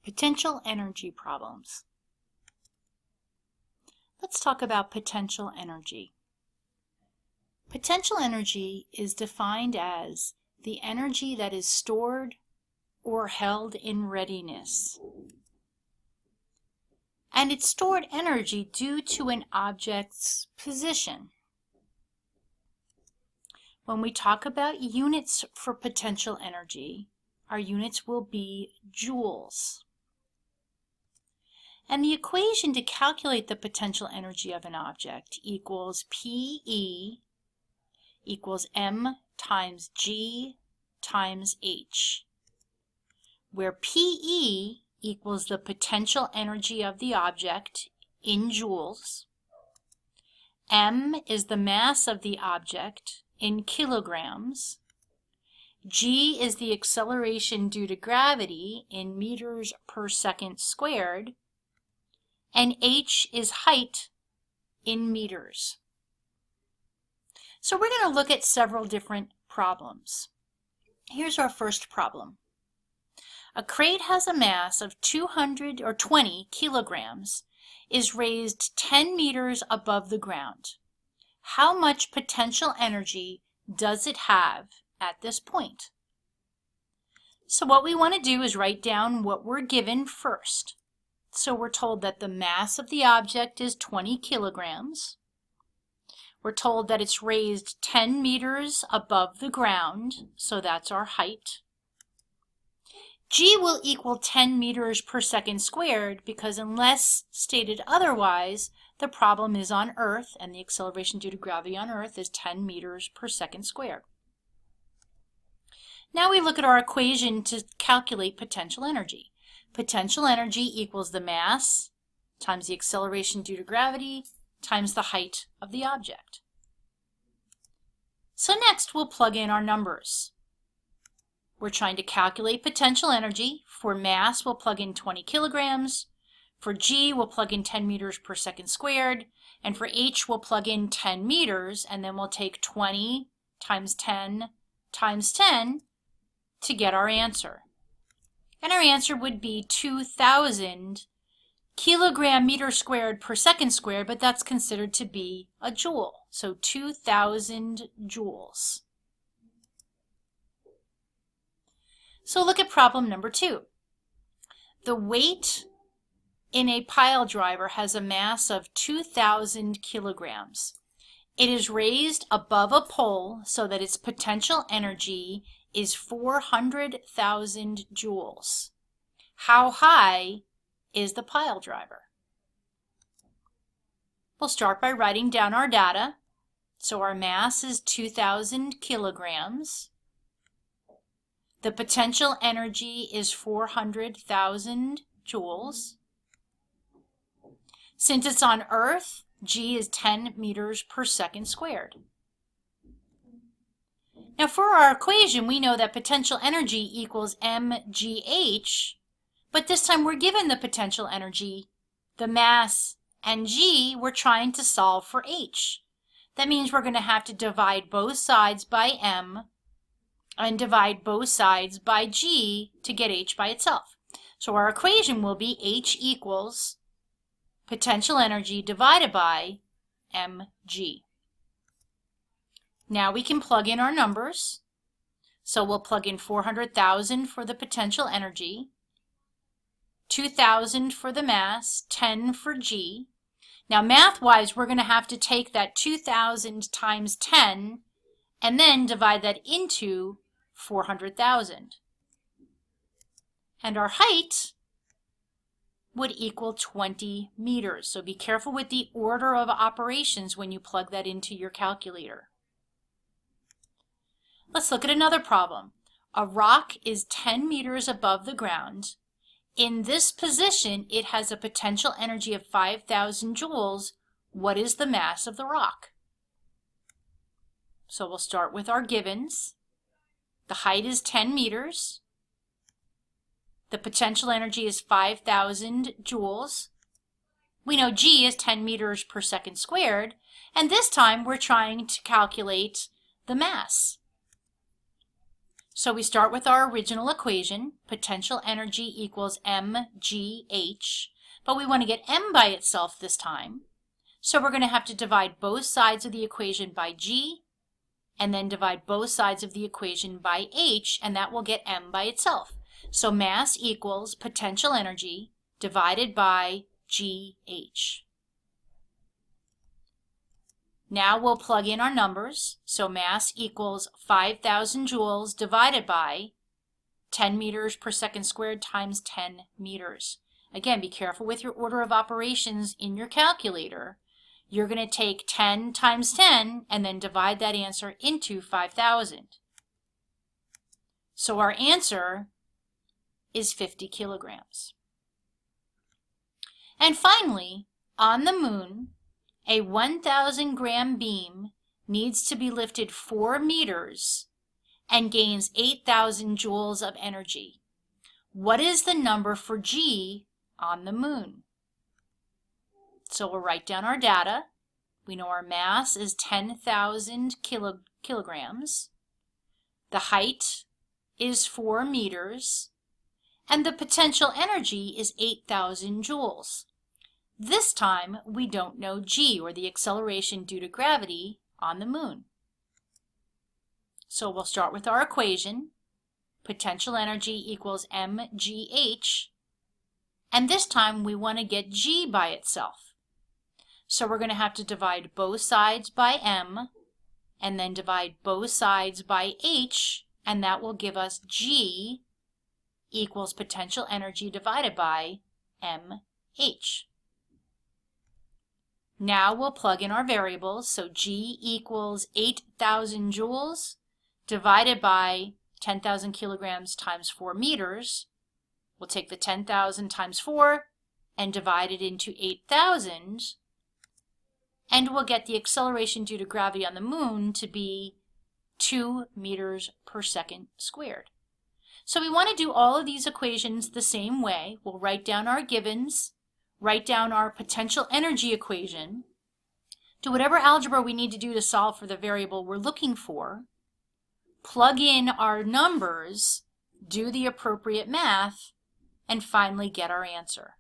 Potential energy problems. Let's talk about potential energy. Potential energy is defined as the energy that is stored or held in readiness. And it's stored energy due to an object's position. When we talk about units for potential energy, our units will be joules. And the equation to calculate the potential energy of an object equals PE equals M times G times H, where PE equals the potential energy of the object in joules, M is the mass of the object in kilograms, G is the acceleration due to gravity in meters per second squared, and H is height in meters. So we're going to look at several different problems. Here's our first problem. A crate has a mass of 20 kilograms, is raised 10 meters above the ground. How much potential energy does it have at this point? So what we want to do is write down what we're given first. So we're told that the mass of the object is 20 kilograms. We're told that it's raised 10 meters above the ground, so that's our height. G will equal 10 meters per second squared because unless stated otherwise, the problem is on Earth and the acceleration due to gravity on Earth is 10 meters per second squared. Now we look at our equation to calculate potential energy. Potential energy equals the mass times the acceleration due to gravity times the height of the object. So next we'll plug in our numbers. We're trying to calculate potential energy. For mass, we'll plug in 20 kilograms. For G, we'll plug in 10 meters per second squared. And for H, we'll plug in 10 meters, and then we'll take 20 times 10 times 10 to get our answer. And our answer would be 2,000 kilogram meter squared per second squared, but that's considered to be a joule. So 2,000 joules. So look at problem number 2. The weight in a pile driver has a mass of 2,000 kilograms. It is raised above a pole so that its potential energy is 400,000 joules. How high is the pile driver? We'll start by writing down our data. So our mass is 2,000 kilograms. The potential energy is 400,000 joules. Since it's on Earth, G is 10 meters per second squared. Now for our equation, we know that potential energy equals mgh, but this time we're given the potential energy, the mass, and G, we're trying to solve for H. That means we're going to have to divide both sides by M and divide both sides by G to get H by itself. So our equation will be H equals potential energy divided by mg. Now we can plug in our numbers. So we'll plug in 400,000 for the potential energy, 2,000 for the mass, 10 for G. Now math-wise, we're going to have to take that 2,000 times 10 and then divide that into 400,000. And our height would equal 20 meters. So be careful with the order of operations when you plug that into your calculator. Let's look at another problem. A rock is 10 meters above the ground. In this position, it has a potential energy of 5,000 joules. What is the mass of the rock? So we'll start with our givens. The height is 10 meters. The potential energy is 5,000 joules. We know G is 10 meters per second squared. And this time we're trying to calculate the mass. So we start with our original equation, potential energy equals mgh, but we want to get m by itself this time. So we're going to have to divide both sides of the equation by g, and then divide both sides of the equation by h, and that will get m by itself. So mass equals potential energy divided by gh. Now we'll plug in our numbers. So mass equals 5,000 joules divided by 10 meters per second squared times 10 meters. Again, be careful with your order of operations in your calculator. You're going to take 10 times 10 and then divide that answer into 5,000. So our answer is 50 kilograms. And finally, on the moon, a 1,000 gram beam needs to be lifted 4 meters and gains 8,000 joules of energy. What is the number for G on the moon? So we'll write down our data. We know our mass is 10,000 kilograms. The height is 4 meters. And the potential energy is 8,000 joules. This time, we don't know g, or the acceleration due to gravity, on the moon. So we'll start with our equation. Potential energy equals mgh. And this time, we want to get g by itself. So we're going to have to divide both sides by m, and then divide both sides by h, and that will give us g equals potential energy divided by mh. Now we'll plug in our variables. So G equals 8,000 joules divided by 10,000 kilograms times 4 meters. We'll take the 10,000 times 4 and divide it into 8,000. And we'll get the acceleration due to gravity on the moon to be 2 meters per second squared. So we want to do all of these equations the same way. We'll write down our givens, write down our potential energy equation, do whatever algebra we need to do to solve for the variable we're looking for, plug in our numbers, do the appropriate math, and finally get our answer.